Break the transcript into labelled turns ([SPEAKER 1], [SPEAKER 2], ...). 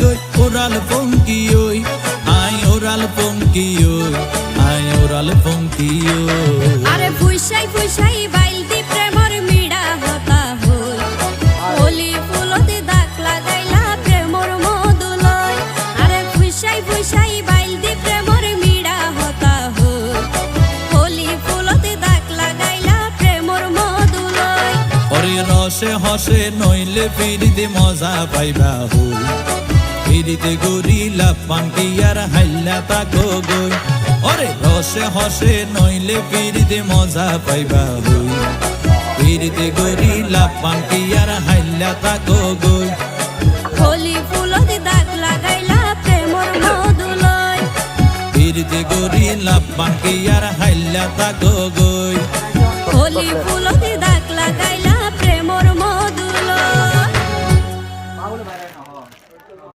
[SPEAKER 1] গই ওরাল পঙ্কি ওই I oral পঙ্কি ওই আই ওরাল পঙ্কি ওই
[SPEAKER 2] আরে ফুইসাই ফুইসাই বাইলতি প্রেমর মিড়া হতা হই হোলি ফুলতে দাগ লাগাইলা প্রেমর মধুলয় আরে ফুইসাই ফুইসাই বাইলতি প্রেমর মিড়া হতা হই হোলি ফুলতে দাগ লাগাইলা প্রেমর মধুলয়
[SPEAKER 1] ওরে রসে হসে নইলে ফিরিতে মজা পাইবা হই ফিরিতে গরিলা পান্টি আর হাইলা তাকো গই ওরে রসে হসে নইলে ফিরিতে মজা পাইবা হই ফিরিতে গরিলা পান্টি আর হাইলা তাকো গই
[SPEAKER 2] হোলি ফুলতে দাগ লাগাইলা প্রেমর মধুলয়
[SPEAKER 1] ফিরিতে গরিলা পান্টি আর হাইলা তাকো গই
[SPEAKER 2] হোলি ফুল